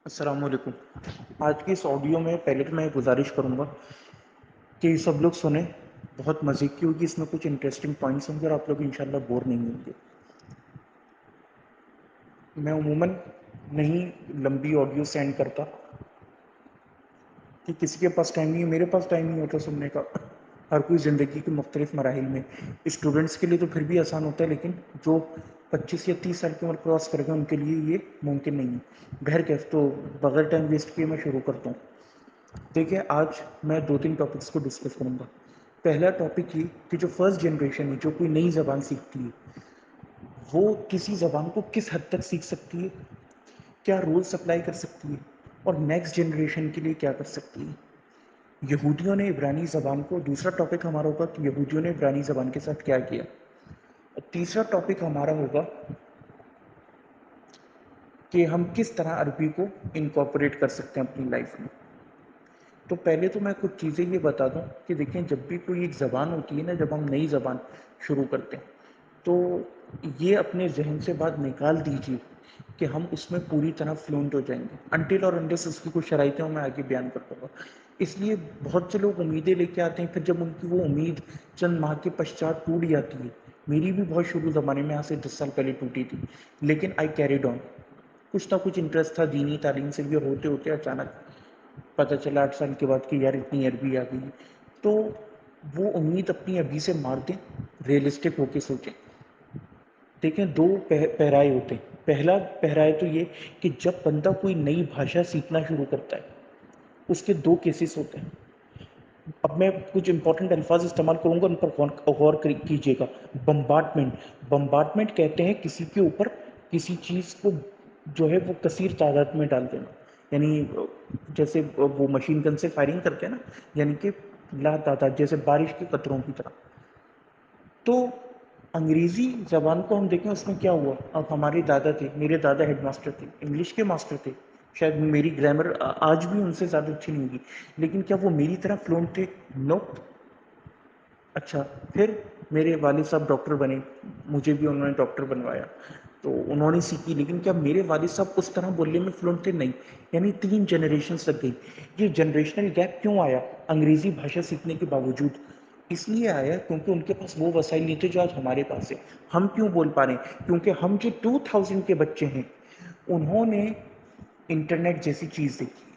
السلام علیکم۔ آج کی اس آڈیو میں پہلے تو میں گزارش کروں گا کہ سب لوگ سنیں، بہت مزے کی ہوگی، اس میں کچھ انٹرسٹنگ پوائنٹس ہوں گے اور آپ لوگ انشاءاللہ بور نہیں ہوں گے۔ میں عموماً نہیں لمبی آڈیو سینڈ کرتا کہ کسی کے پاس ٹائم نہیں ہے، میرے پاس ٹائم نہیں ہوتا سننے کا۔ ہر کوئی زندگی کے مختلف مراحل میں، اسٹوڈنٹس کے لیے تو پھر بھی آسان ہوتا ہے، لیکن جو 25 یا 30 سال کی عمر کراس کر گئے ان کے لیے یہ ممکن نہیں ہے۔ بہرکیف تو بغیر ٹائم ویسٹ کیے میں شروع کرتا ہوں۔ دیکھیں، آج میں 2-3 ٹاپکس کو ڈسکس کروں گا۔ پہلا ٹاپک یہ کہ جو فرسٹ جنریشن ہے، جو کوئی نئی زبان سیکھتی ہے، وہ کسی زبان کو کس حد تک سیکھ سکتی ہے، کیا رول سپلائی کر سکتی ہے، اور نیکسٹ جنریشن کے لیے کیا کر سکتی ہے۔ یہودیوں نے عبرانی زبان کو، دوسرا ٹاپک ہمارا ہوگا کہ یہودیوں نے عبرانی زبان کے ساتھ کیا کیا۔ اور تیسرا ٹاپک ہمارا ہوگا کہ ہم کس طرح عربی کو انکارپوریٹ کر سکتے ہیں اپنی لائف میں۔ تو پہلے تو میں کچھ چیزیں یہ بتا دوں کہ دیکھیں، جب بھی کوئی ایک زبان ہوتی ہے نا، جب ہم نئی زبان شروع کرتے ہیں تو یہ اپنے ذہن سے بات نکال دیجیے کہ ہم اس میں پوری طرح فلوئنٹ ہو جائیں گے، انٹل اور انلیس اس کی کچھ شرائطیں میں آگے بیان کرتا ہوں گا۔ اس لیے بہت سے لوگ امیدیں لے کے آتے ہیں، پھر جب ان کی وہ امید چند ماہ کے پشچات ٹوٹ جاتی ہے، میری بھی بہت شروع زمانے میں، آج سے 10 سال پہلے ٹوٹی تھی، لیکن آئی کیریڈ آن۔ کچھ نہ کچھ انٹرسٹ تھا دینی تعلیم سے بھی، ہوتے ہوتے اچانک پتہ چلا 8 سال کے بعد کہ یار اتنی عربی آ گئی۔ تو وہ امید اپنی ابھی سے مار دیں، ریئلسٹک ہو کے سوچیں۔ دیکھیں، دو پہرائے ہوتے ہیں۔ پہلا پہرائے تو یہ کہ جب بندہ کوئی نئی بھاشا سیکھنا شروع کرتا ہے، اس کے دو کیسز ہوتے ہیں۔ اب میں کچھ امپورٹنٹ الفاظ استعمال کروں گا، ان پر غور کیجیے گا۔ بمبارڈمنٹ کہتے ہیں کسی کے اوپر کسی چیز کو جو ہے وہ کثیر تعداد میں ڈال دینا، یعنی جیسے وہ مشین گن سے فائرنگ کرتے ہیں نا، یعنی کہ لا تعداد، جیسے بارش کے قطروں کی طرح۔ تو انگریزی زبان کو ہم دیکھیں، اس میں کیا ہوا۔ اب ہمارے دادا تھے، میرے دادا ہیڈ ماسٹر تھے، انگلش کے ماسٹر تھے، شاید میری گرامر آج بھی ان سے زیادہ اچھی نہیں ہوگی، لیکن کیا وہ میری طرح فلوئنٹ تھے؟ نو۔ اچھا، پھر میرے والد صاحب ڈاکٹر بنے، مجھے بھی انہوں نے ڈاکٹر بنوایا، تو انہوں نے سیکھی، لیکن کیا میرے والد صاحب اس طرح بولنے میں فلوئنٹ تھے؟ نہیں۔ یعنی 3 جنریشنز لگ گئی۔ یہ جنریشنل گیپ کیوں آیا انگریزی بھاشا سیکھنے کے باوجود؟ اس لیے آیا کیونکہ ان کے پاس وہ وسائل نہیں تھے جو آج ہمارے پاس ہے۔ ہم کیوں بول پا رہے ہیں؟ کیونکہ ہم جو 2000 کے بچے ہیں، انہوں نے انٹرنیٹ جیسی چیز دیکھی۔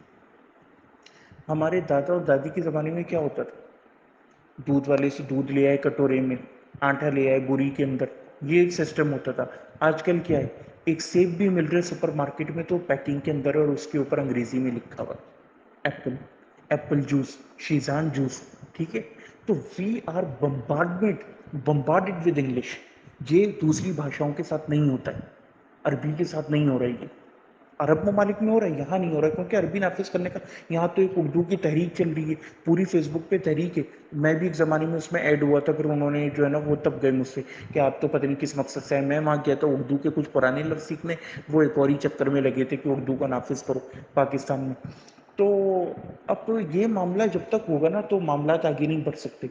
ہمارے دادا اور دادی کے زمانے میں کیا ہوتا تھا؟ دودھ والے سے دودھ لے آئے کٹورے میں، آٹا لے آئے بوری کے اندر، یہ ایک سسٹم ہوتا تھا۔ آج کل کیا ہے؟ ایک سیب بھی مل رہا ہے سپر مارکیٹ میں تو پیکنگ کے اندر، اور اس کے اوپر انگریزی میں لکھا ہوا apple, apple juice, Shizan juice, ٹھیک ہے؟ تو وی آر بمبارڈڈ ود انگلش۔ یہ دوسری بھاشاؤں کے ساتھ نہیں ہوتا ہے، عربی کے ساتھ نہیں ہو رہا ہے۔ یہ عرب ممالک میں ہو رہا ہے، یہاں نہیں ہو رہا ہے، کیونکہ عربی نافذ کرنے کا یہاں تو ایک اردو کی تحریک چل رہی ہے، پوری فیس بک پہ تحریک ہے۔ میں بھی ایک زمانے میں اس میں ایڈ ہوا تھا، پھر انہوں نے جو ہے نا وہ تب گئے مجھ سے کہ آپ تو پتہ نہیں کس مقصد سے ہیں۔ میں وہاں گیا تھا اردو کے کچھ پرانے لفظ سیکھنے، وہ ایک اور ہی چکر میں لگے تھے کہ اردو کو نافذ کرو پاکستان میں۔ تو اب یہ معاملہ جب تک ہوگا نا تو معاملات آگے نہیں بڑھ سکتے۔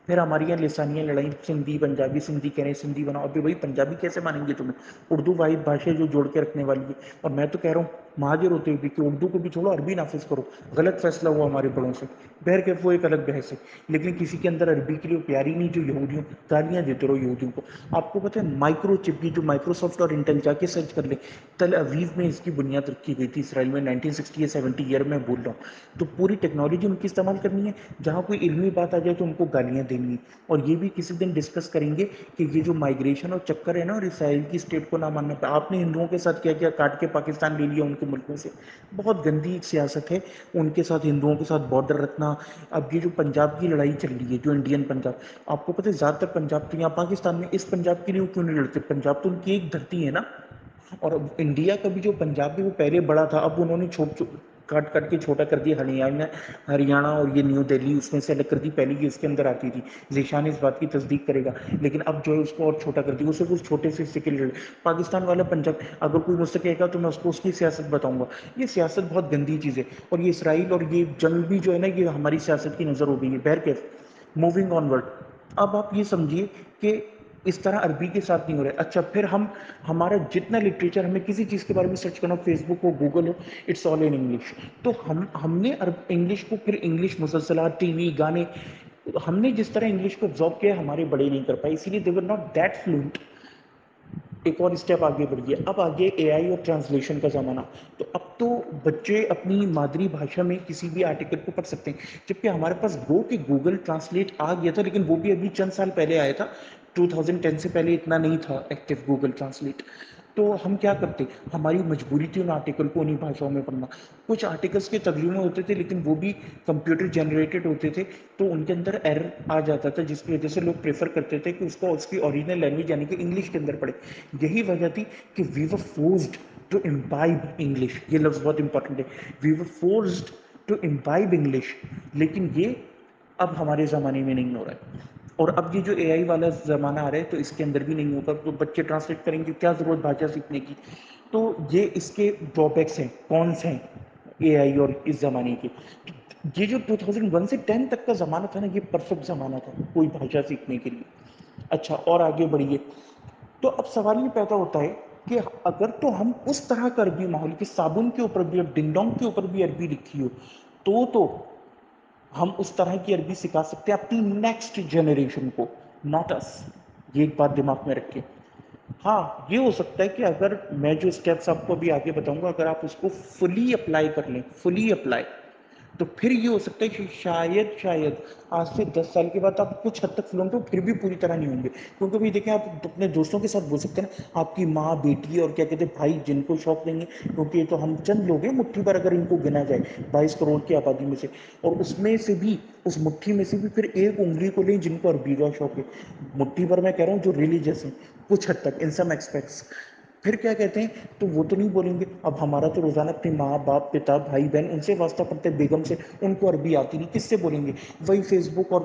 پھر ہماری یہاں لسانیاں لڑائی، سندھی پنجابی، سندھی کہہ رہے ہیں سندھی بناؤ، ابھی بھائی پنجابی کیسے مانیں گے تمہیں؟ اردو واحد بھاشا جو جوڑ کے رکھنے والی ہے۔ اور میں تو کہہ رہا ہوں مہاجر ہوتے ہوئے کہ اردو کو بھی چھوڑو، عربی نافذ کرو۔ غلط فیصلہ ہوا ہمارے بڑوں سے، بہرکیف وہ ایک الگ بحث ہے، لیکن کسی کے اندر عربی کے لیے پیاری نہیں جو یہودیوں گالیاں دیتے رہو یہودیوں کو۔ آپ کو پتہ ہے مائکرو چپ کی جو مائکروسافٹ اور انٹل، جا کے سرچ کر لیں، تل اویو میں اس کی بنیاد رکھی گئی تھی، اسرائیل میں 1960 یا 70 ایئر میں بول رہا ہوں۔ تو پوری ٹیکنالوجی ان کی استعمال کرنی ہے، جہاں کوئی علمی بات آ جائے تو ان کو گالیاں دینی ہے۔ اور یہ بھی کسی دن ڈسکس کریں گے کہ یہ جو مائگریشن اور چکر ہے نا، اور اسرائیل کی اسٹیٹ کو نہ ماننا پہ، آپ نے ہندوؤں کے ساتھ کیا کیا، کاٹ کے پاکستان لے لیا ان کے ملکوں سے۔ بہت گندی ایک سیاست ہے ان کے ساتھ، ہندوؤں کے ساتھ بارڈر رکھنا۔ اب یہ جو پنجاب کی لڑائی چل رہی ہے، جو انڈین پنجاب، آپ کو پتہ ہے زیادہ تر پنجاب تو یہاں پاکستان میں، اس پنجاب کے لیے وہ کیوں نہیں لڑتے؟ پنجاب تو ان کی ایک دھرتی ہے نا۔ اور اب انڈیا کا بھی جو پنجاب ہے وہ پہلے بڑا تھا، اب انہوں نے کاٹ کاٹ کے چھوٹا کر دیا۔ ہریانہ اور یہ نیو دہلی اس میں سے الگ کر دی، پہلے یہ اس کے اندر آتی تھی۔ ذیشان اس بات کی تصدیق کرے گا، لیکن اب جو ہے اس کو اور چھوٹا کر دیا، اسے اس چھوٹے سے حصے کے لیے پاکستان والا پنجاب۔ اگر کوئی مجھ سے کہے گا تو میں اس کو اس کی سیاست بتاؤں گا۔ یہ سیاست بہت گندی چیز ہے، اور یہ اسرائیل اور یہ جنگ بھی جو ہے نا، یہ ہماری سیاست کی نظر ہو گئی ہے۔ بہرکیف موونگ آن ورڈ، اب آپ یہ سمجھیے کہ اس طرح عربی کے ساتھ نہیں ہو رہا ہے. اچھا پھر ہمارا جتنا لٹریچر, ہمیں کسی چیز کے بارے میں سرچ کرنا ہو, فیس بک ہو, گوگل ہو, اٹس آل ان انگلش. تو ہم نے انگلش کو پھر انگلش مسلسلات, ٹی وی, گانے, ہم نے جس طرح انگلش کو absorb کیا ہمارے بڑے نہیں کر پائے, اسی لیے they were not that fluent. ایک اور اسٹیپ آگے بڑھ گیا, اب آگے اے آئی اور ٹرانسلیشن کا زمانہ. تو اب تو بچے اپنی مادری بھاشا میں کسی بھی آرٹیکل کو پڑھ سکتے ہیں, جبکہ ہمارے پاس کہ گوگل ٹرانسلیٹ آ گیا تھا, لیکن وہ بھی ابھی چند سال پہلے آیا تھا. 2010 سے پہلے اتنا نہیں تھا ایکٹیو گوگل ٹرانسلیٹ. تو ہم کیا کرتے, ہماری مجبوری تھی ان آرٹیکل کو انہیں بھاشاؤں میں پڑھنا. کچھ آرٹیکلس کے ترجمے ہوتے تھے لیکن وہ بھی کمپیوٹر جنریٹڈ ہوتے تھے, تو ان کے اندر ایرر آ جاتا تھا, جس کی وجہ سے لوگ پریفر کرتے تھے کہ اس کو اس کی اوریجنل لینگویج یعنی کہ انگلش کے اندر پڑھے. یہی وجہ تھی کہ وی ور فورسڈ ٹو امبائب انگلش. یہ لفظ بہت امپورٹنٹ ہے, وی ور فورسڈ ٹو امبائب انگلش. لیکن یہ اب ہمارے زمانے میں نہیں ہو رہا ہے. اور اب یہ جو اے آئی والا زمانہ آ رہا ہے تو اس کے اندر بھی نہیں ہوگا, تو بچے ٹرانسلیٹ کریں گے, کیا ضرورت بھاشا سیکھنے کی. تو یہ اس کے ڈرا بیکس ہیں, کونس ہیں اے آئی اور اس زمانے کے. یہ جو 2001 سے 10 تک کا زمانہ تھا نا, یہ پرفیکٹ زمانہ تھا کوئی بھاشا سیکھنے کے لیے. اچھا اور آگے بڑھیے, تو اب سوال یہ پیدا ہوتا ہے کہ اگر تو ہم اس طرح کا عربی ماحول کہ صابن کے اوپر بھی اور ڈنگ ڈونگ کے اوپر بھی عربی لکھی ہو, تو ہم اس طرح کی عربی سکھا سکتے ہیں اپنی نیکسٹ جنریشن کو, ناٹ اس. یہ ایک بات دماغ میں رکھیں. ہاں یہ ہو سکتا ہے کہ اگر میں جو اسٹیپس آپ کو ابھی آگے بتاؤں گا, اگر آپ اس کو فلی اپلائی کر لیں, فلی اپلائی, تو پھر یہ ہو سکتا ہے کہ شاید آج سے 10 سال کے بعد آپ کچھ حد تک فلوئنٹ ہو, پھر بھی پوری طرح نہیں ہوں گے. کیونکہ بھی دیکھیں, آپ اپنے دوستوں کے ساتھ بول سکتے ہیں نا, آپ کی ماں, بیٹی اور کیا کہتے ہیں بھائی, جن کو شوق نہیں ہے, کیونکہ یہ تو ہم چند لوگ ہیں مٹھی پر اگر ان کو گنا جائے 22 کروڑ کی آبادی میں سے, اور اس میں سے بھی, اس مٹھی میں سے بھی پھر ایک انگلی کو لیں جن کو عربی کا شوق ہے. مٹھی پر میں کہہ رہا ہوں جو ریلیجس ہیں کچھ حد تک, ان سم ایکسپیکٹس. پھر کیا کہتے ہیں, تو وہ تو نہیں بولیں گے. اب ہمارا تو روزانہ اپنے ماں باپ, پتا, بھائی بہن, ان سے واسطہ پڑتے ہیں, بیگم سے, ان کو عربی آتی نہیں, کس سے بولیں گے, وہی فیس بک اور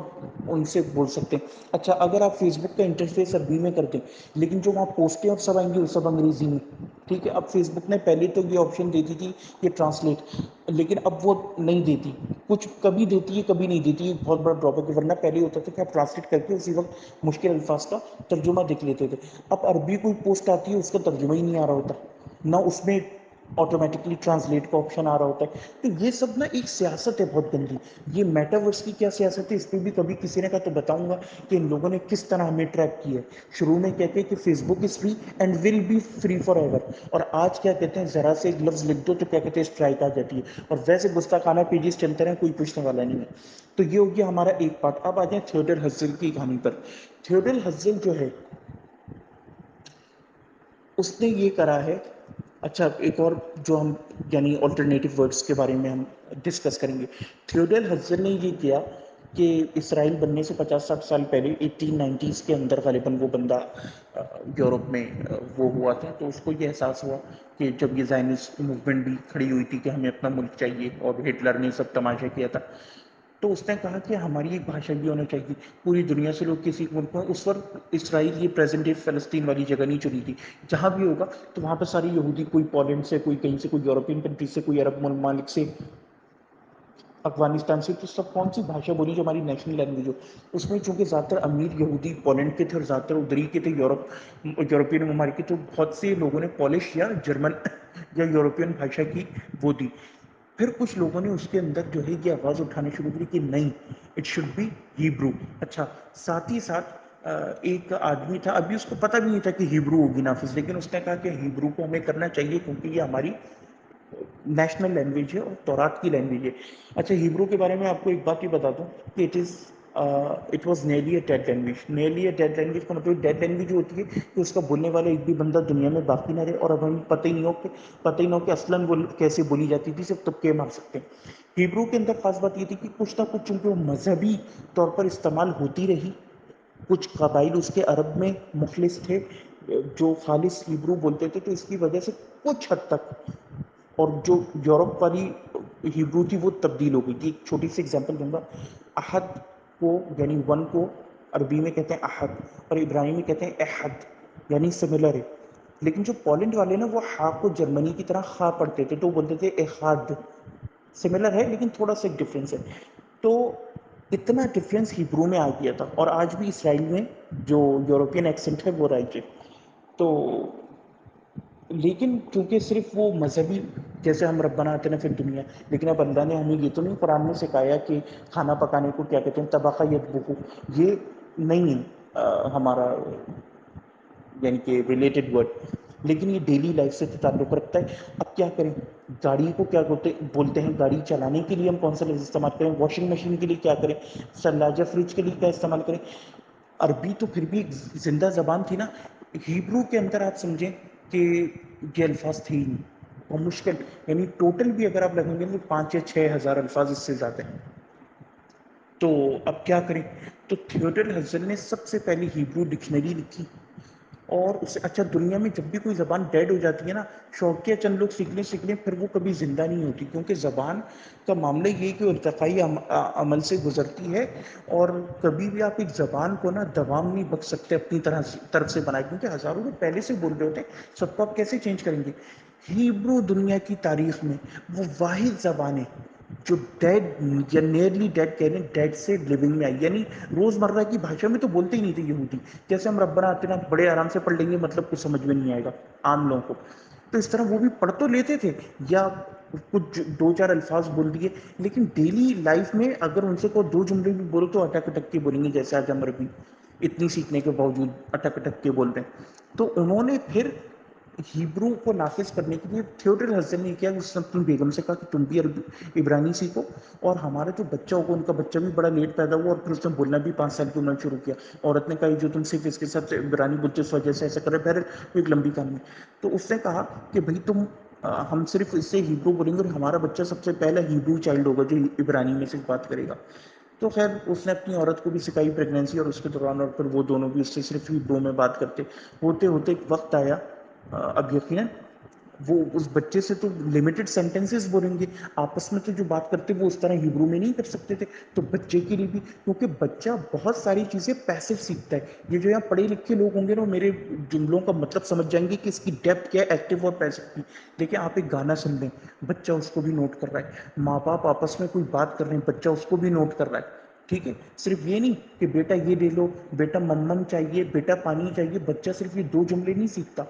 ان سے بول سکتے ہیں. اچھا اگر آپ فیس بک کا انٹرفیس عربی میں کر دیں, لیکن جو وہاں پوسٹیں اور سب آئیں گی وہ سب انگریزی میں, ٹھیک ہے. اب فیس بک نے پہلے تو یہ آپشن دیتی تھی یہ ٹرانسلیٹ, لیکن اب وہ نہیں دیتی, کچھ کبھی دیتی ہے کبھی نہیں دیتی, ایک بہت بڑا ڈرابیک ہے. ورنہ پہلے ہوتا تھا کہ آپ ٹرانسلیٹ کر کے اسی وقت مشکل الفاظ کا ترجمہ دیکھ لیتے تھے. اب عربی کوئی پوسٹ آتی ہے, اس کا ترجمہ ہی نہیں آ رہا ہوتا, نہ اس میں آٹومیٹکلی ٹرانسلیٹ کا آپشن آ رہا ہوتا ہے. تو یہ سب نا ایک سیاست ہے بہت گندی. یہ میٹاورس کی کیا سیاست ہے, اس پہ بھی کبھی کسی نے کہا تو بتاؤں گا کہ ان لوگوں نے کس طرح ہمیں ٹریپ کیا ہے. شروع میں کہتے ہیں کہ Facebook is free and will be free forever, اور آج کیا کہتے ہیں, ذرا سے ایک لفظ لکھ دو تو کیا کہتے ہیں اسٹرائک آ جاتی ہے, اور ویسے گستاخانہ پیجز چلتے رہے, کوئی پوچھنے والا نہیں ہے. تو یہ ہو گیا ہمارا ایک پارٹ. اب آ جائیں تھیوڈر ہزل کی کہانی پر. تھیوڈر ہزل جو ہے اس نے یہ کرا ہے, اچھا ایک اور جو ہم یعنی آلٹرنیٹو ورڈس کے بارے میں ہم ڈسکس کریں گے. تھیوڈر ہزل نے یہ کیا کہ اسرائیل بننے سے 50-60 سال پہلے 1890s کے اندر غالباً وہ بندہ یورپ میں وہ ہوا تھا, تو اس کو یہ احساس ہوا کہ جب یہ زائنسٹ موومنٹ بھی کھڑی ہوئی تھی کہ ہمیں اپنا ملک چاہیے, اور ہٹلر نے سب تماشا کیا تھا, تو اس نے کہا کہ ہماری ایک بھاشا بھی ہونا چاہیے. پوری دنیا سے لوگ کسی ملک میں, اس وقت اسرائیل یہ پریزنٹ ڈے فلسطین والی جگہ نہیں چنی تھی, جہاں بھی ہوگا تو وہاں پہ ساری یہودی, کوئی پولینڈ سے, کوئی کہیں سے, کوئی یورپین کنٹری سے, کوئی عرب ممالک سے, افغانستان سے, تو سب کون سی بھاشا بولی جو ہماری نیشنل لینگویج ہو. اس میں چونکہ زیادہ تر امیر یہودی پولینڈ کے تھے اور زیادہ تر ادھری کے تھے یورپین ممالک کے, تو بہت سے لوگوں نے پولش یا جرمن یا یورپین بھاشا کی وہ دی. پھر کچھ لوگوں نے اس کے اندر جو ہے یہ آواز اٹھانی شروع کی کہ نہیں, اٹ شوڈ بی ہیبرو. اچھا ساتھ ہی ساتھ ایک آدمی تھا, ابھی اس کو پتہ بھی نہیں تھا کہ ہیبرو ہوگی نافذ, لیکن اس نے کہا کہ ہیبرو کو ہمیں کرنا چاہیے کیونکہ یہ ہماری نیشنل لینگویج ہے اور تورات کی لینگویج ہے. اچھا ہیبرو کے بارے میں آپ کو ایک بات یہ بتا دوں کہ it was nearly a dead language. Nearly a dead language کا مطلب ڈیڈ لینگویج جو ہوتی ہے کہ اس کا بولنے والا ایک بھی بندہ دنیا میں باقی نہ رہے, اور اب ہمیں پتہ ہی نہ ہو کہ اصلاً وہ کیسے بولی جاتی تھی, صرف تبکے مار سکتے ہیں. ہیبرو کے اندر خاص بات یہ تھی کہ کچھ نہ کچھ چونکہ وہ مذہبی طور پر استعمال ہوتی رہی, کچھ قبائل اس کے عرب میں مخلص تھے جو خالص ہیبرو بولتے تھے, تو اس کی وجہ سے کچھ حد تک, اور جو یورپ والی ہیبرو تھی وہ تبدیل ہو گئی تھی. ایک چھوٹی سی ایگزامپل دوں گا, احد کو یعنی ون کو عربی میں کہتے ہیں احد, اور ابراہیمی میں کہتے ہیں احد, یعنی سملر ہے. لیکن جو پولینڈ والے نا وہ ہا کو جرمنی کی طرح خا پڑھتے تھے, تو وہ بولتے تھے احاد. سملر ہے لیکن تھوڑا سا ایک ڈفرینس ہے. تو اتنا ڈفرینس ہیبرو میں آ گیا تھا, اور آج بھی اسرائیل میں جو یورپین ایکسنٹ ہے وہ رائٹ ہے. تو لیکن کیونکہ صرف وہ مذہبی جیسے ہم ربنا آتنا فی الدنیا، لیکن اب اللہ نے ہمیں یہ تو نہیں قرآن میں سکھایا کہ کھانا پکانے کو کیا کہتے ہیں طبخ یطبخ، یہ نہیں ہے ہمارا یعنی کہ ریلیٹڈ ورڈ، لیکن یہ ڈیلی لائف سے تعلق رکھتا ہے. اب کیا کریں، گاڑی کو کیا بولتے ہیں، گاڑی چلانے کے لیے ہم کون سا لفظ استعمال کریں، واشنگ مشین کے لیے کیا کریں، ثلاجہ فریج کے لیے کیا استعمال کریں. عربی تو پھر بھی ایک زندہ زبان تھی نا. ہیبرو کے اندر آپ سمجھیں کہ یہ الفاظ تھے ہی نہیں، اور مشکل یعنی ٹوٹل بھی اگر آپ لگیں گے تو 5 یا 6 ہزار الفاظ اس سے زیادہ ہیں. تو اب کیا کریں، تو تھیوڈر ہرزل نے سب سے پہلی ہیبرو ڈکشنری لکھی. اور اس سے اچھا، دنیا میں جب بھی کوئی زبان ڈیڈ ہو جاتی ہے نا، شوقیہ چند لوگ سیکھ لیں پھر وہ کبھی زندہ نہیں ہوتی، کیونکہ زبان کا معاملہ یہ کہ ارتقائی عمل سے گزرتی ہے. اور کبھی بھی آپ ایک زبان کو نا دوام نہیں بخش سکتے اپنی طرف سے بنائے، کیونکہ ہزاروں لوگ پہلے سے بول رہے ہوتے ہیں، سب کو آپ کیسے چینج کریں گے. ہیبرو دنیا کی تاریخ میں وہ واحد زبان ہے جو ڈیڈ یا نیئرلی ڈیڈ کہہ رہے ہیں، ڈیڈ سے لیونگ میں آئی. یعنی روزمرہ کی بھاشا میں تو بولتے ہی نہیں تھے یہودی، جیسے ہم ربنا آتنا بڑے آرام سے پڑھ لیں گے، مطلب کچھ سمجھ میں نہیں آئے گا عام لوگوں کو. تو اس طرح وہ بھی پڑھ تو لیتے تھے، یا کچھ 2 4 الفاظ بول دیے، لیکن ڈیلی لائف میں اگر ان سے کوئی 2 جملے بھی بولو تو اٹک اٹک کے بولیں گے، جیسے آج ہم عربی اتنی سیکھنے کے باوجود اٹک اٹک کے بولتے ہیں. تو انہوں نے پھر ہیبرو کو نافذ کرنے کے لیے تھیوڈر ہرزل نے کیا، اس نے اپنی بیگم سے کہا کہ تم بھی عبرانی سیکھو، اور ہمارا جو بچہ ہوگا، ان کا بچہ بھی بڑا لیٹ پیدا ہوا، اور پھر اس نے بولنا بھی 5 سال کی عمر میں شروع کیا. عورت نے کہا جو تم صرف اس کے ساتھ عبرانی بولتے اس وجہ سے ایسا کر رہے، بہرحال ایک لمبی کہانی. تو اس نے کہا کہ بھائی ہم صرف اس سے ہیبرو بولیں گے، اور ہمارا بچہ سب سے پہلا ہیبرو چائلڈ ہوگا جو عبرانی میں سے بات کرے گا. تو خیر اس نے اپنی عورت کو بھی سکھائی پریگنینسی اور اس کے دوران، اور پھر وہ دونوں بھی اس سے صرف ہیبرو میں بات کرتے. ہوتے ہوتے ایک وقت آیا، اب یقیناً وہ اس بچے سے تو لمیٹڈ سینٹینسز بولیں گے، آپس میں تو جو بات کرتے وہ اس طرح ہیبرو میں نہیں کر سکتے تھے. تو بچے کے لیے بھی، کیونکہ بچہ بہت ساری چیزیں پیسو سیکھتا ہے. یہ جو یہاں پڑھے لکھے لوگ ہوں گے نا، میرے جملوں کا مطلب سمجھ جائیں گے کہ اس کی ڈیپتھ کیا ہے، ایکٹیو اور پیسو کی. دیکھیں آپ ایک گانا سن لیں، بچہ اس کو بھی نوٹ کر رہا ہے. ماں باپ آپس میں کوئی بات کر رہے ہیں، بچہ اس کو بھی نوٹ کر رہا ہے. ٹھیک ہے، صرف یہ نہیں کہ بیٹا یہ لے لو، بیٹا ممم چاہیے، بیٹا پانی چاہیے. بچہ صرف یہ 2 جملے نہیں سیکھتا،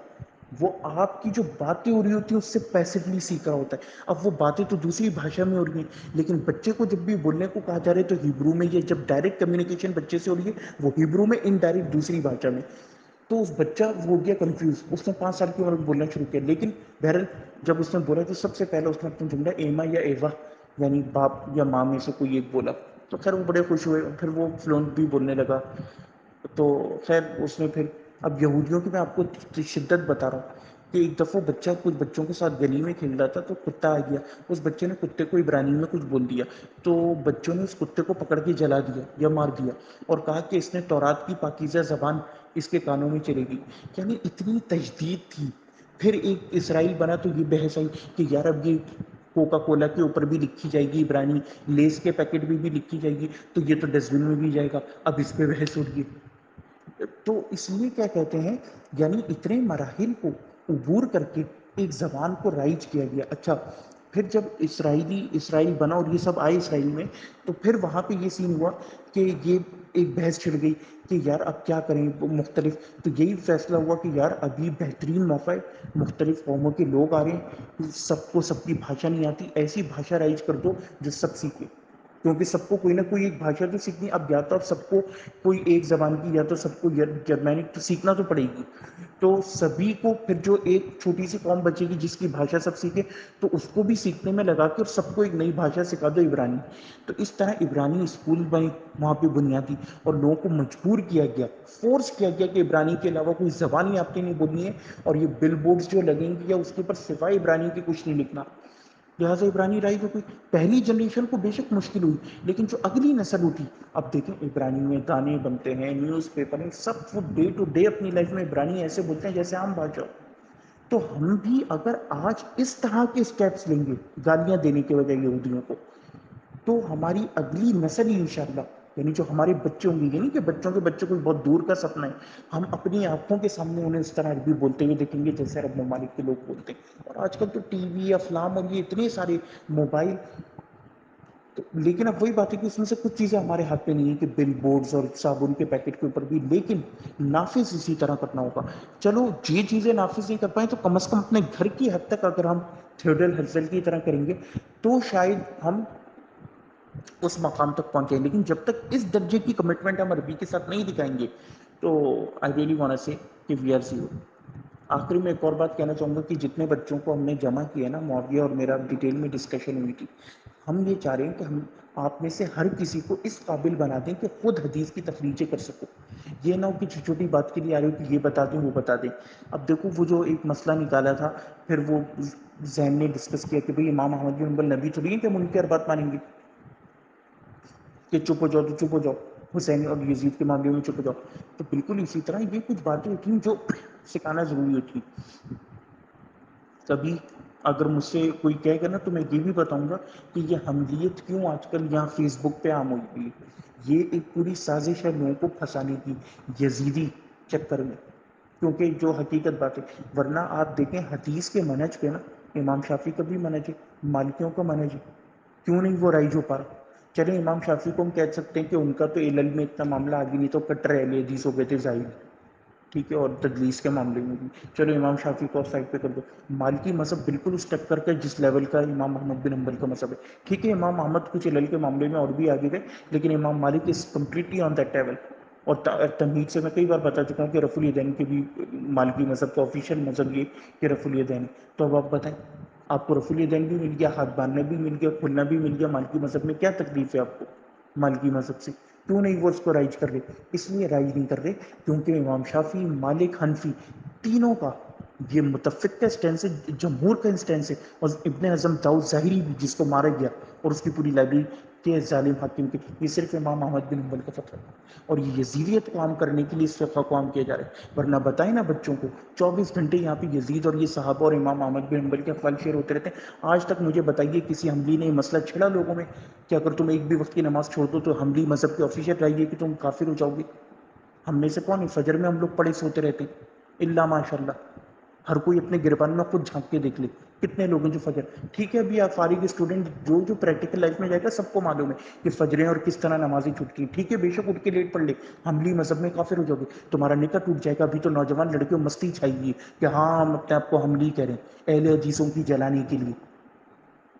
وہ آپ کی جو باتیں ہو رہی ہوتی ہیں اس سے پیسively سیکھ رہا ہوتا ہے. اب وہ باتیں تو دوسری بھاشا میں ہو رہی ہیں، لیکن بچے کو جب بھی بولنے کو کہا جا رہا ہے تو ہیبرو میں. یہ جب ڈائریکٹ کمیونیکیشن بچے سے ہو رہی ہے وہ ہیبرو میں، انڈائریکٹ دوسری بھاشا میں. تو اس بچہ ہو گیا کنفیوز، اس نے 5 سال کی عمر میں بولنا شروع کیا. لیکن بہرحال جب اس نے بولا تو سب سے پہلے اس نے اپنا جملہ ایما یا ایوا، یعنی باپ یا ماں میں سے کوئی ایک بولا. تو خیر وہ بڑے خوش ہوئے، پھر وہ فلوئنٹ بھی بولنے لگا. تو خیر اس نے پھر، اب یہودیوں کی میں آپ کو شدت بتا رہا ہوں کہ ایک دفعہ بچہ کچھ بچوں کے ساتھ گلی میں کھیل رہا تھا، تو کتا آ گیا. اس بچے نے کتے کو عبرانی میں کچھ بول دیا، تو بچوں نے اس کتے کو پکڑ کے جلا دیا یا مار دیا، اور کہا کہ اس نے تورات کی پاکیزہ زبان اس کے کانوں میں چلے گی. یعنی اتنی تجدید تھی. پھر ایک اسرائیل بنا تو یہ بحث آئی کہ یار اب یہ کوکا کولا کے اوپر بھی لکھی جائے گی عبرانی، لیس کے پیکٹ بھی لکھی جائے گی، تو یہ تو ڈسٹ بن میں بھی جائے گا. اب اس پہ بحث ہو رہی ہے. تو اس لیے کیا کہتے ہیں، یعنی اتنے مراحل کو عبور کر کے ایک زبان کو رائج کیا گیا. اچھا پھر جب اسرائیل بنا اور یہ سب آئے اسرائیل میں، تو پھر وہاں پہ یہ سین ہوا کہ یہ ایک بحث چھڑ گئی کہ یار اب کیا کریں مختلف. تو یہی فیصلہ ہوا کہ یار ابھی بہترین موقع ہے، مختلف قوموں کے لوگ آ رہے ہیں، سب کو سب کی بھاشا نہیں آتی، ایسی بھاشا رائج کر دو جو سب سیکھے. کیونکہ سب کو کوئی نہ کوئی ایک بھاشا تو سیکھنی. اب یا تو اب سب کو کوئی ایک زبان کی، یا تو سب کو جرمینک تو سیکھنا تو پڑے گی. تو سبھی کو پھر جو ایک چھوٹی سی قوم بچے گی جس کی بھاشا سب سیکھے، تو اس کو بھی سیکھنے میں لگا کے اور سب کو ایک نئی بھاشا سکھا دو، عبرانی. تو اس طرح عبرانی اسکول بنے وہاں پہ بنیادی، اور لوگوں کو مجبور کیا گیا، فورس کیا گیا کہ عبرانی کے علاوہ کوئی زبان ہی آپ کے نہیں بولنی ہے. اور یہ بل بورڈز جو لگیں گے یا اس کے اوپر سوائے عبرانی کی کچھ نہیں لکھنا. لہٰذا عبرانی رائج ہو گئی. پہلی جنریشن کو بے شک مشکل ہوئی، لیکن جو اگلی نسل اٹھی، اب دیکھیں عبرانی میں گانے بنتے ہیں، نیوز پیپر ہیں، سب وہ ڈے ٹو ڈے اپنی لائف میں عبرانی ایسے بولتے ہیں جیسے عام بھاشا. تو ہم بھی اگر آج اس طرح کے اسٹیپس لیں گے گالیاں دینے کے بجائے یہودیوں کو، تو ہماری اگلی نسل ہی انشاءاللہ، یعنی جو ہمارے بچے ہوں گے، یعنی کہ بچوں کے بچے کوئی بہت دور کا سپنا ہے، ہم اپنی آنکھوں کے سامنے انہیں اس طرح عربی بولتے ہوئے دیکھیں گے جیسے عرب ممالک کے لوگ بولتے ہیں. اور آج کل تو ٹی وی، افلام اور یہ اتنے سارے موبائل تو لیکن اب وہی بات ہے کہ اس میں سے کچھ چیزیں ہمارے ہاتھ پہ نہیں ہے کہ بل بورڈز اور صابن کے پیکٹ کے اوپر بھی، لیکن نافذ اسی طرح کرنا ہوگا. چلو یہ چیزیں نافذ نہیں کر پائیں تو کم از کم اپنے گھر کی حد تک اگر ہم تھیوڈل ہرزل کی طرح کریں گے تو شاید ہم اس مقام تک پہنچے. لیکن جب تک اس درجے کی کمٹمنٹ ہم عربی کے ساتھ نہیں دکھائیں گے تو آئی ریئلی وانٹ سے کہ وی آر زیرو. آخری میں ایک اور بات کہنا چاہوں گا کہ جتنے بچوں کو ہم نے جمع کیا نا، معاویہ اور میرا ڈیٹیل میں ڈسکشن ہوئی تھی، ہم یہ چاہ رہے ہیں کہ ہم آپ میں سے ہر کسی کو اس قابل بنا دیں کہ خود حدیث کی تخریجیں کر سکو. یہ نہ ہو کہ چھوٹی چھوٹی بات کے لیے آ رہے ہو کہ یہ بتا دیں وہ بتا دیں. اب دیکھو وہ جو ایک مسئلہ نکالا تھا، پھر وہ ذہن نے ڈسکس کیا کہ بھئی امام احمد بن حنبل نبی تھوڑی ہیں کہ ہم ان کی ہر بات مانیں گے کہ چپ ہو جاؤ تو چپ ہو جاؤ، حسین اور یزید کے معاملے میں چپ ہو جاؤ. تو بالکل اسی طرح یہ کچھ باتیں ہوتی ہیں جو سکھانا ضروری ہوتی ہیں. کبھی اگر مجھ سے کوئی کہے گا نا تو میں یہ بھی بتاؤں گا کہ یہ حملیت کیوں آج کل یہاں فیس بک پہ عام ہوئی ہوئی ہے. یہ ایک پوری سازش ہے لوگوں کو پھنسانے کی یزیدی چکر میں، کیونکہ جو حقیقت بات ہے. ورنہ آپ دیکھیں حدیث کے منہج پہ نا امام شافعی کا بھی منہج ہے، مالکیوں کا منہج ہے. کیوں نہیں وہ رائج ہو پا رہا؟ چلے امام شافعی کو ہم کہہ سکتے ہیں کہ ان کا تو علل میں اتنا معاملہ آگے نہیں تو کٹر اہل حدیث ہو گئے تھے ظاہر، ٹھیک ہے، اور تدلیس کے معاملے میں بھی چلو امام شافعی کو سائڈ پہ کر دو. مالکی مذہب بالکل اس ٹکر کا جس لیول کا امام احمد بن حنبل کا مذہب ہے. ٹھیک ہے امام احمد کچھ علل کے معاملے میں اور بھی آگے گئے، لیکن امام مالک is completely on that level. اور تمہید سے میں کئی بار بتا چکا ہوں کہ رفع الیدین کے بھی مالکی مذہب کا آفیشیل مذہب یہ کہ رفع الیدین. تو اب آپ بتائیں، آپ کو رفع الیدین بھی مل گیا، ہاتھ باندھنا بھی مل گیا، کھلنا بھی مل گیا، مالکی مذہب میں کیا تکلیف ہے آپ کو مالکی مذہب سے؟ کیوں نہیں وہ اس کو رائج کر رہے؟ اس لیے رائج نہیں کر رہے کیونکہ امام شافعی، مالک، حنفی تینوں کا یہ متفق کا اسٹینس ہے، جمہور کا اسٹینس ہے. اور ابن حزم داؤد ظاہری بھی جس کو مارا گیا اور اس کی پوری لائبریری کے ظالم حاکم کے، یہ صرف امام احمد بن حنبل کا فتویٰ ہے. اور یہ یزیدیت کو عام کرنے کے لیے اس فقہ کو عام کیا جا رہا ہے. ورنہ بتائیں نا بچوں کو 24 گھنٹے یہاں پہ یزید اور یہ صحابہ اور امام احمد بن حنبل کے اقوال شیئر ہوتے رہتے ہیں. آج تک مجھے بتائیے کسی حنبلی نے یہ مسئلہ چھڑا لوگوں میں کہ اگر تم ایک بھی وقت کی نماز چھوڑ دو تو حنبلی مذہب کے آفیشیل رائے کہ تم کافر ہو جاؤ گے؟ ہم میں سے کون ہے؟ فجر میں ہم لوگ پڑے سوتے رہتے ہیں الا ماشاء اللہ. ہر کوئی اپنے گربان میں خود جھانک کے دیکھ لے کتنے لوگ ہیں جو فجر. ٹھیک ہے ابھی آپ فارغ اسٹوڈنٹ جو پریکٹیکل لائف میں جائے گا سب کو معلوم ہے کہ فجریں اور کس طرح نمازیں چھوٹتی ہیں. ٹھیک ہے بے شک اٹھ کے لیٹ پڑھ لے، حنبلی مذہب میں کافر ہو جاؤ گے، تمہارا نکاح ٹوٹ جائے گا. ابھی تو نوجوان لڑکیوں مستی چھائی گی کہ ہاں ہم اپنے آپ کو حنبلی کہہ رہے ہیں اہل حدیثوں کی جلانے کے لیے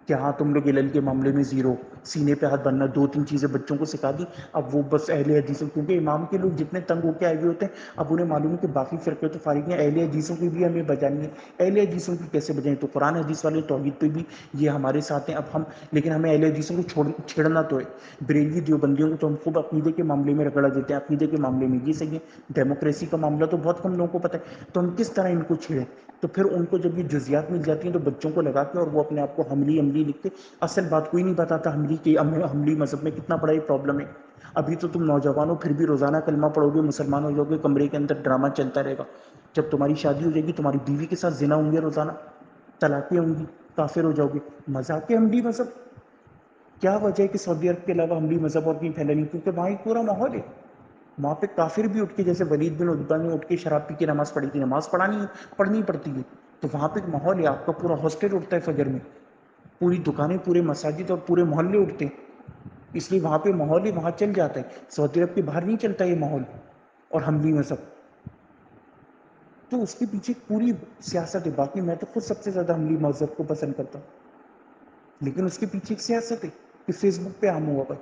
کہ ہاں تم لوگ علل کے معاملے میں زیرو. سینے پہ ہاتھ بننا، دو تین چیزیں بچوں کو سکھا دی. اب وہ بس اہل حدیثوں، کیونکہ امام کے لوگ جتنے تنگ ہو کے آئے ہوئے ہوتے ہیں اب انہیں معلوم ہے کہ باقی فرقے تو فارغ ہیں، اہل حدیثوں کی بھی ہمیں بجانی ہے. اہل حدیثوں کی کیسے بجائیں؟ تو قرآن حدیث والے توحید پہ بھی یہ ہمارے ساتھ ہیں. اب ہم لیکن ہمیں اہل حدیثوں کو چھیڑنا تو ہے. بریلوی دیوبندیوں کو تو ہم خوب عقیدے کے معاملے میں رگڑا دیتے ہیں، عقیدے کے معاملے میں یہ صحیح ہے. ڈیموکریسی کا معاملہ تو بہت کم لوگوں کو پتہ ہے، تو ہم کس طرح ان کو چھیڑیں؟ تو پھر ان کو جب یہ جزیات مل جاتی ہیں تو بچوں کو لگا کے اور وہ اپنے آپ کو حنبلی لکھتے. اصل بات کوئی نہیں بتاتا حنبلی کی حنبلی مذہب میں کتنا بڑا یہ پرابلم ہے. ابھی تو تم نوجوانوں پھر بھی روزانہ کلمہ پڑھو گے، مسلمان ہو جاؤ گے، کمرے کے اندر ڈرامہ چلتا رہے گا. جب تمہاری شادی ہو جائے گی تمہاری بیوی کے ساتھ زنا ہوں گے، روزانہ طلاقیں ہوں گی، کافر ہو جاؤ گے. مذاق حنبلی مذہب کیا وجہ ہے کہ سعودی عرب کے علاوہ حنبلی مذہب اور کہیں پھیلا نہیں؟ کیونکہ وہاں ایک پورا ماحول ہے. وہاں پہ کافر بھی اٹھ کے، جیسے ولید بن عتبہ نے اٹھ کے شراب پی کے نماز پڑھی تھی، نماز پڑھنی پڑتی ہے. تو وہاں پہ ایک ماحول ہے، آپ کا پورا ہاسٹل اٹھتا ہے فجر میں، پوری دکانیں، پورے مساجد اور پورے محلے اٹھتے ہیں. اس لیے وہاں پہ ماحول ہی وہاں چل جاتا ہے. سعودی عرب کے باہر نہیں چلتا یہ ماحول اور حنبلی مذہب. تو اس کے پیچھے پوری سیاست ہے. باقی میں تو خود سب سے زیادہ حنبلی مذہب کو پسند کرتا ہوں، لیکن اس کے پیچھے ایک سیاست ہے کہ فیس بک پہ عام ہوا بھائی.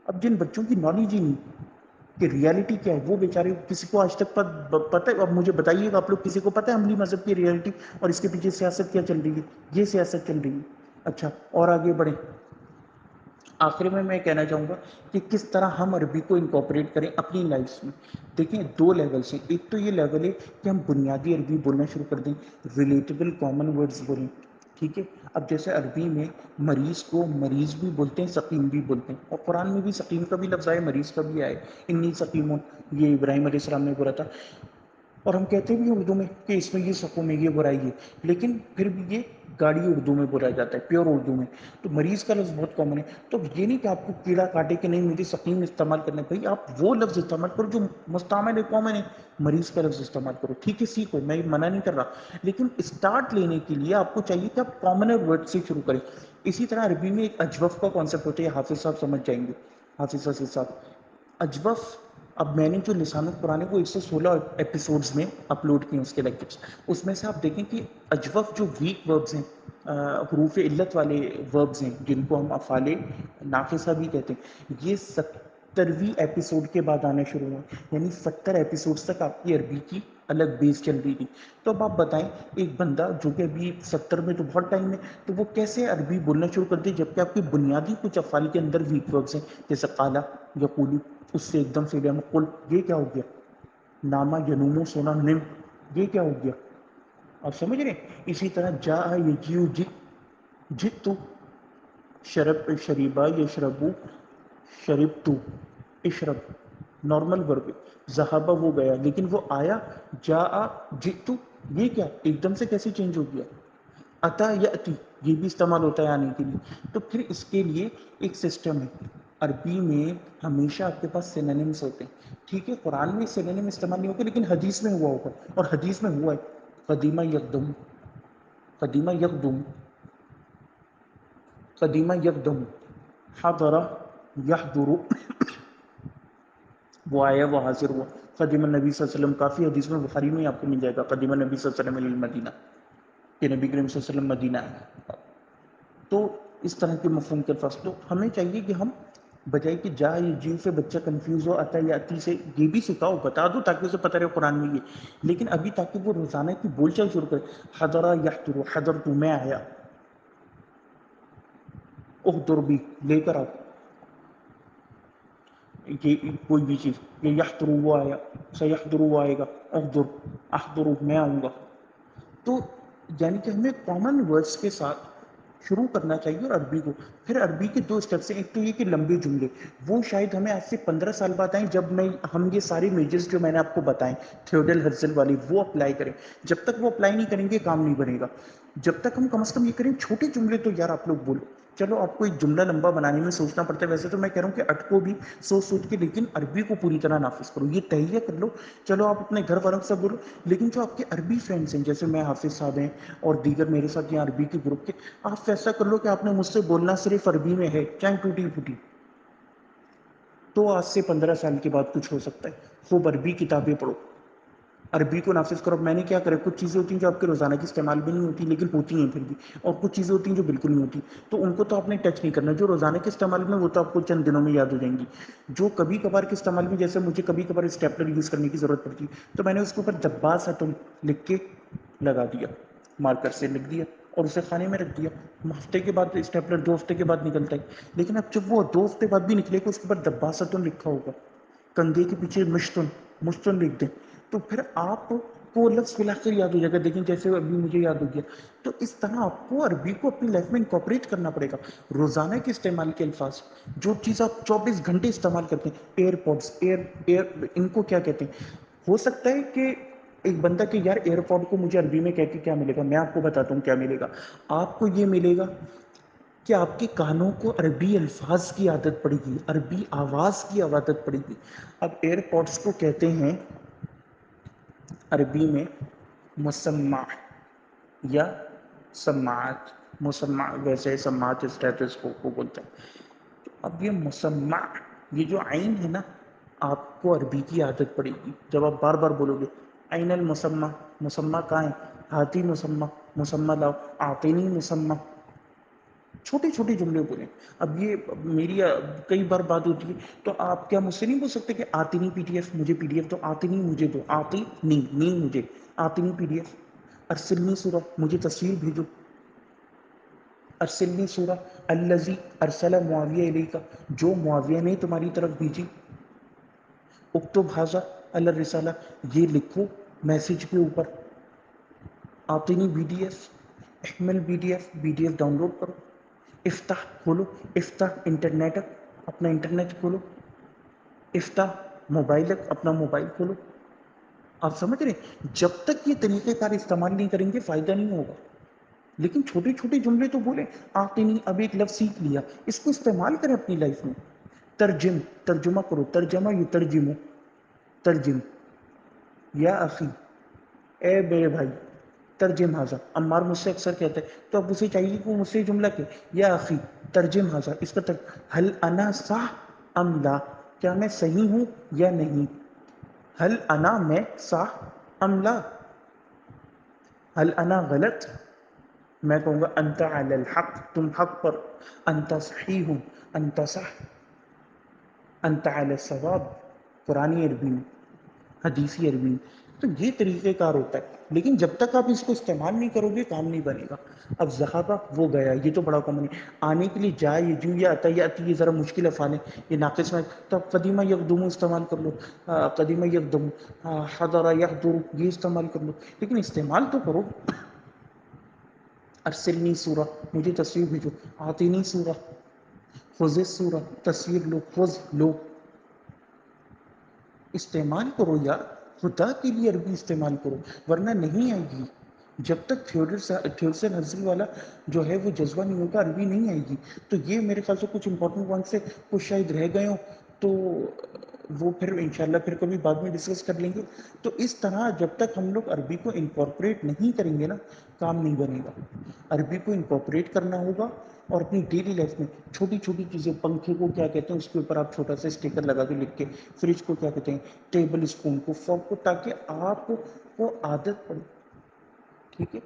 اب جن بچوں کی نالج ہی نہیں کہ ریالٹی کیا ہے، وہ بیچارے کسی کو آج تک پتہ ہے؟ اب مجھے بتائیے گا آپ لوگ کسی کو پتہ ہے حنبلی مذہب کی ریالٹی اور اس کے پیچھے سیاست کیا چل رہی ہے؟ یہ سیاست چل رہی ہے. اچھا اور آگے بڑھیں. آخر میں کہنا چاہوں گا کہ کس طرح ہم عربی کو انکارپوریٹ کریں اپنی لائف میں. دیکھیں دو لیول سے، ایک تو یہ لیول ہے کہ ہم بنیادی عربی بولنا شروع کر دیں، ریلیٹیبل کامن ورڈز بولیں. ٹھیک ہے، اب جیسے عربی میں مریض کو مریض بھی بولتے ہیں، سقیم بھی بولتے ہیں، اور قرآن میں بھی سقیم کا بھی لفظ آئے، مریض کا بھی آئے. انی سقیمون، یہ ابراہیم علیہ السلام نے بولا تھا. اور ہم کہتے بھی ہیں اردو میں کہ اس میں یہ سکون ہے، یہ برائی ہے، لیکن پھر بھی یہ گاڑی اردو میں بولا جاتا ہے، پیور اردو میں. تو مریض کا لفظ بہت کامن ہے. تو یہ نہیں کہ آپ کو کیڑا کاٹے کہ نہیں مجھے سقیم استعمال کرنا ہے، بھائی آپ وہ لفظ استعمال کرو جو مستعمل ہے، کامن ہے. مریض کا لفظ استعمال کرو، ٹھیک ہے، سیکھو، میں منع نہیں کر رہا، لیکن اسٹارٹ لینے کے لیے آپ کو چاہیے کہ آپ کامن ورڈ سے شروع کریں. اسی طرح عربی میں ایک اجوف کا کانسیپٹ ہوتا ہے، حافظ صاحب سمجھ جائیں گے، حافظ صاحب. اجوف، اب میں نے جو لسان القرآن ہے وہ 116 ایپیسوڈز میں اپلوڈ کیے اس کے لیکچرز. اس میں سے آپ دیکھیں کہ اجوف جو ویک وربز ہیں، حروف علت والے وربز ہیں، جن کو ہم افعال ناقصہ بھی کہتے ہیں، یہ 70ویں ایپیسوڈ کے بعد آنا شروع ہوا. یعنی 70 ایپیسوڈز تک آپ کی عربی کی الگ بیس چل رہی تھی. تو اب آپ بتائیں، ایک بندہ جو کہ ابھی 70 میں تو بہت ٹائم ہے، تو وہ کیسے عربی بولنا شروع کر دے جبکہ آپ کی بنیادی کچھ افعال کے اندر ویک وربز ہیں، جیسے قالا، یقولو، اس سے ایک دم سے لیا قل، یہ کیا ہو گیا؟ ناما، ینومو، سونا، نم، یہ کیا ہو گیا؟ آپ سمجھ رہے ہیں؟ اسی طرح جا یجیو، جت تو، شرب، شریبا، یشربو، شرب تو، اشرب، نارمل ورب. ذہابہ، وہ گیا، لیکن وہ آیا، جا، جتو، یہ کیا ایک دم سے کیسے چینج ہو گیا؟ اتا یاتی، یہ بھی استعمال ہوتا ہے آنے کے لیے. تو پھر اس کے لیے ایک سسٹم ہے. عربی میں ہمیشہ آپ کے پاس سینونیمز ہوتے ہیں. ٹھیک ہے، قرآن میں سینونیم استعمال نہیں ہوگا، لیکن حدیث میں ہوا ہوگا، اور حدیث میں ہوا ہے. قدیمہ یقدم، قدیمہ یقدم، قدیمہ یقدم، حضر یحضر، وہ آیا، وہ حاضر ہوا. قدیم النبی صلی اللہ علیہ وسلم، کافی حدیث میں بخاری میں آپ کو مل جائے گا، قدیم النبی صلی اللہ علیہ وسلم المدینہ، کہ نبی کریم صلی اللہ علیہ وسلم مدینہ ہے. تو اس طرح کے مفہوم کے الفاظ. تو ہمیں چاہیے کہ ہم بجائے کہ جا یا جیو سے بچہ کنفیوز ہو، اتا یا اتی سے، یہ بھی سکھاؤ، بتا دو تاکہ اسے پتہ رہے قرآن میں یہ. لیکن ابھی تاکہ وہ روزانہ کی بول چال شروع کرے. حضر یحضر، حضر تو، میں آیا، احضر بھی، لے کر آؤ، یہ کوئی بھی چیز، یہ یحضر وہ آیا، سیحضر وہ آئے گا، احضر، احضر میں آؤں گا. تو یعنی کہ ہمیں کامن ورڈز کے ساتھ شروع کرنا چاہیے. اور عربی کو پھر عربی کے دو اسٹیپس ہیں. ایک تو یہ کہ لمبے جملے، وہ شاید ہمیں آج سے 15 سال بعد آئیں، جب ہم یہ سارے میجرز جو میں نے آپ کو بتائیں تھیوڈل ہرزل والی، وہ اپلائی کریں. جب تک وہ اپلائی نہیں کریں گے کام نہیں بنے گا. جب تک ہم کم از کم یہ کریں چھوٹے جملے تو یار آپ لوگ بولو. چلو آپ کو ایک جملہ لمبا بنانے میں سوچنا پڑتا ہے، ویسے تو میں کہہ رہا ہوں کہ اٹکو بھی سوچ سوچ کے، لیکن عربی کو پوری طرح نافذ کرو، یہ تہیہ کر لو. چلو آپ اپنے گھر والوں سے بولو، لیکن جو آپ کے عربی فرینڈس ہیں، جیسے میں، حافظ صاحب ہیں، اور دیگر میرے ساتھ یہاں عربی کے گروپ کے، آپ فیصلہ کر لو کہ آپ نے مجھ سے بولنا صرف عربی میں ہے، چاہے ٹوٹی پھوٹی. تو آج سے 15 سال کے بعد کچھ ہو سکتا ہے. خوب عربی کتابیں پڑھو، عربی کو نافذ کرو. میں نے کیا کرے، کچھ چیزیں ہوتی ہیں جو آپ کے روزانہ کے استعمال بھی نہیں ہوتی لیکن ہوتی ہیں پھر بھی، اور کچھ چیزیں ہوتی ہیں جو بالکل نہیں ہوتی، تو ان کو تو آپ نے ٹچ نہیں کرنا. جو روزانہ کے استعمال میں، وہ تو آپ کو چند دنوں میں یاد ہو جائیں گی. جو کبھی کبھار کے استعمال میں، جیسے مجھے کبھی کبھار اسٹیپلر یوز کرنے کی ضرورت پڑتی، تو میں نے اس کے اوپر دباس ایٹم لکھ کے لگا دیا، مارکر سے لکھ دیا اور اسے خانے میں رکھ دیا. ہفتے کے بعد اسٹیپلر 2 ہفتے کے بعد نکلتا ہے. لیکن اب جب وہ 2 ہفتے بعد بھی نکلے گا، اس کے اوپر دباستن لکھا ہوگا، کندھے کے پیچھے مشتن، مشتن لکھ دیں، تو پھر آپ کو لفظ بالآخر یاد ہو جائے گا. دیکھیں جیسے ابھی مجھے یاد ہو گیا. تو اس طرح آپ کو عربی کو اپنی لائف میں انکارپوریٹ کرنا پڑے گا. روزانہ کے استعمال کے الفاظ، جو چیز آپ 24 گھنٹے استعمال کرتے ہیں، ایئر پوڈس، ان کو کیا کہتے ہیں. ہو سکتا ہے کہ ایک بندہ کہ یار ایئر پوڈ کو مجھے عربی میں کہہ کے کیا ملے گا، میں آپ کو بتاتا ہوں کیا ملے گا. آپ کو یہ ملے گا کہ آپ کے کانوں کو عربی الفاظ کی عادت پڑے گی، عربی آواز کی عادت پڑے گی. اب ایئر پوڈس کو کہتے ہیں عربی میں مسمع یا سماعت. مسمع ویسے سماعت اسٹیٹسکوپ کو بولتے ہیں. تو اب یہ مسمع، یہ جو عین ہے نا، آپ کو عربی کی عادت پڑے گی. جب آپ بار بار بولو گے عین المسمع، مسمع کہاں ہے، ہاتھی مسمع، مسمع لاؤ، اعطنی مسمع. چھوٹے چھوٹے جملے بولیں. اب یہ میری کئی بار بات ہوتی ہے، تو آپ کیا مجھ سے نہیں بول سکتے کہ آتی نہیں پی ڈی ایف، مجھے پی ڈی ایف دو، آتی نہیں مجھے دو، آتی نہیں مجھے، آتی نہیں پی ڈی ایف. ارسلنی سورہ، مجھے تصویر بھیجو. ارسلنی سورہ الذی ارسل معاویہ الیک، جو معاویہ نے تمہاری طرف بھیجی. اکتب ھذا علی الرسالہ، یہ لکھو میسج کے اوپر. آتنی بی ڈی ایف، احمل P D F, P D F download کرو. افتح کھولو، افتح انٹرنیٹ، اپنا انٹرنیٹ کھولو. افتح موبائل، اپنا موبائل کھولو. آپ سمجھ رہے ہیں؟ جب تک یہ طریقہ کار استعمال نہیں کریں گے فائدہ نہیں ہوگا. لیکن چھوٹے چھوٹے جملے تو بولیں. آتنی، اب ایک لفظ سیکھ لیا، اس کو استعمال کریں اپنی لائف میں. ترجم، ترجمہ کرو. ترجمہ یو ترجمو، ترجم. یا اخی، اے میرے بھائی، ترجم حاضر. عمار مجھ سے اکثر کہتے ہیں تو اب اسے چاہیے کہ وہ مجھ سے جملہ کہ یا اخی ترجم حاضر. اس کا حل انا صح ام لا، کیا میں صحیح ہوں یا نہیں. حل انا، میں، صح ام لا، حل انا غلط. میں کہوں گا انت علی الحق، تم حق پر. انت صحیح، انت صح. انت علی الصواب، قرآنی عربی میں، حدیثی عربی میں. تو یہ طریقہ کار ہوتا ہے. لیکن جب تک آپ اس کو استعمال نہیں کرو گے کام نہیں بنے گا. اب ذہابہ، وہ گیا، یہ تو بڑا کامن ہے. آنے کے لیے جا، یہ جو، یا آتا، یا آتی، یہ ذرا مشکل افعال ہے، یہ ناقص میں. تو اب قدیمہ یقدم استعمال کر لو. قدیمہ یقدم، حضر یحضر، یہ استعمال کر لو. لیکن استعمال تو کرو. ارسلنی سورہ، مجھے تصویر بھیجو. آتینی سورہ، خذ سورہ، تصویر لو، خذ لو. استعمال کرو یار، خدا کے لیے عربی استعمال کرو، ورنہ نہیں آئے گی. جب تک تھیورسن حضری والا جو ہے وہ جذبہ نہیں ہوگا عربی نہیں آئے گی. تو یہ میرے خیال سے کچھ امپورٹنٹ پوائنٹس سے کچھ شاید رہ گئے ہوں، تو وہ پھر انشاءاللہ پھر کبھی بعد میں ڈسکس کر لیں گے. تو اس طرح جب تک ہم لوگ عربی کو انکارپوریٹ نہیں کریں گے نا، کام نہیں بنے گا. عربی کو انکارپوریٹ کرنا ہوگا اور اپنی ڈیلی لائف میں چھوٹی چھوٹی چیزیں. پنکھے کو کیا کہتے ہیں اس کے اوپر آپ چھوٹا سا اسٹیکر لگا کے لکھ کے. فریج کو کیا کہتے ہیں، ٹیبل اسپون کو، فورک کو، تاکہ آپ کو عادت پڑے. ٹھیک ہے.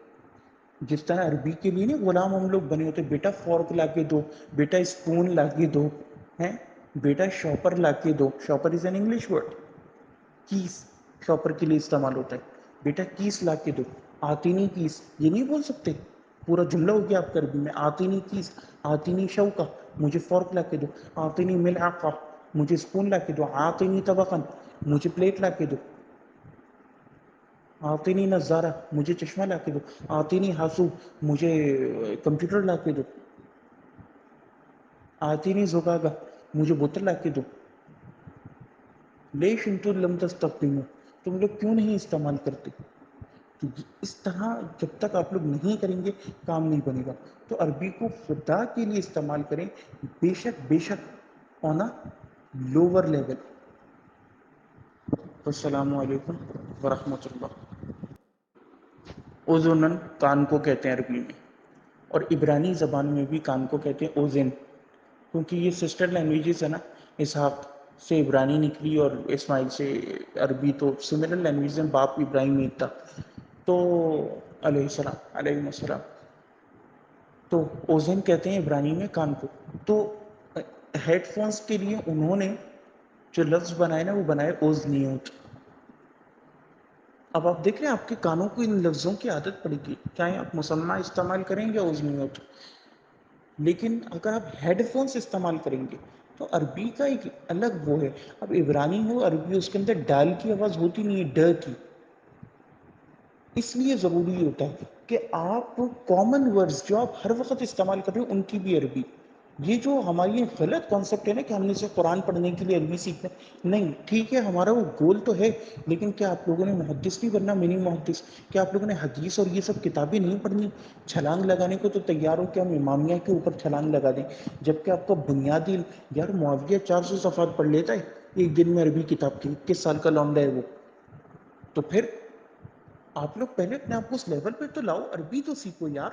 جس طرح عربی کے لیے نہیں غلام ہم لوگ بنے ہوتے، بیٹا فورک لا کے دو، بیٹا اسپون لا کے دو، ہیں، بیٹا شاپر لا کے دو. Shopper is an English word. کیس شاپر کے لیے استعمال ہوتا ہے. بیٹا کیس لا کے دو. آتی نہیں کیس، یہ نہیں بول سکتے. پورا جملہ ہو گیا آپ کا عربی میں. آتی نہیں کیس، آتی نہیں شوکا، مجھے فورک لا کے دو. آتی نہیں ملعقہ، مجھے اسپون لا کے دو. آتی نہیں طبقن، مجھے پلیٹ لا کے دو. آتی نہیں نظارہ، مجھے چشمہ لا کے دو. آتی نہیں حاسوب، مجھے کمپیوٹر لا کے دو. آتی نہیں زگاگہ، مجھے بوتل لا کے دو. لیش انتم لم تستقیموا، تم لوگ کیوں نہیں استعمال کرتے. تو اس طرح جب تک آپ لوگ نہیں کریں گے کام نہیں بنے گا. تو عربی کو خدا کے لیے استعمال کریں، بے شک بے شک آن لوور لیول. السلام علیکم ورحمۃ اللہ. اوزونن، کان کو کہتے ہیں عربی میں، اور عبرانی زبان میں بھی کان کو کہتے ہیں اوزن. کیونکہ یہ سسٹر لینگویجز ہے نا. اسحاق سے عبرانی نکلی اور اسماعیل سے عربی، تو سملر لینگویج میں باپ ابراہیم ایک تھا. تو علیہ السلام، علیہ السلام. تو اوزن کہتے ہیں عبرانی میں کان کو. تو ہیڈ فونس کے لیے انہوں نے جو لفظ بنائے نا وہ بنائے اوزنیوٹ. اب آپ دیکھ رہے ہیں آپ کے کانوں کو ان لفظوں کی عادت پڑے گی، چاہے آپ مسمع استعمال کریں گے اوزنیوٹ. لیکن اگر آپ ہیڈ فونس استعمال کریں گے تو عربی کا ایک الگ وہ ہے. اب عبرانی ہو عربی، اس کے اندر ڈال کی آواز ہوتی نہیں ہے، ڈ کی. اس لیے ضروری ہوتا ہے کہ آپ کامن ورڈز جو آپ ہر وقت استعمال کر رہے ہو ان کی بھی عربی. یہ جو ہماری غلط کانسیپٹ ہے نا کہ ہم نے صرف قرآن پڑھنے کے لیے عربی سیکھنا ہے، نہیں. ٹھیک ہے ہمارا وہ گول تو ہے، لیکن کیا آپ لوگوں نے محدث نہیں بننا، منی محدث؟ کیا آپ لوگوں نے حدیث اور یہ سب کتابیں نہیں پڑھنی؟ چھلانگ لگانے کو تو تیار ہو کہ ہم امامیہ کے اوپر چھلانگ لگا دیں، جبکہ آپ کا بنیادی یار معاویہ 400 صفحات پڑھ لیتا ہے ایک دن میں عربی کتاب کی. 21 سال کا لونڈا ہے وہ. تو پھر آپ لوگ پہلے اپنے آپ کو اس لیول پہ تو لاؤ، عربی تو سیکھو یار.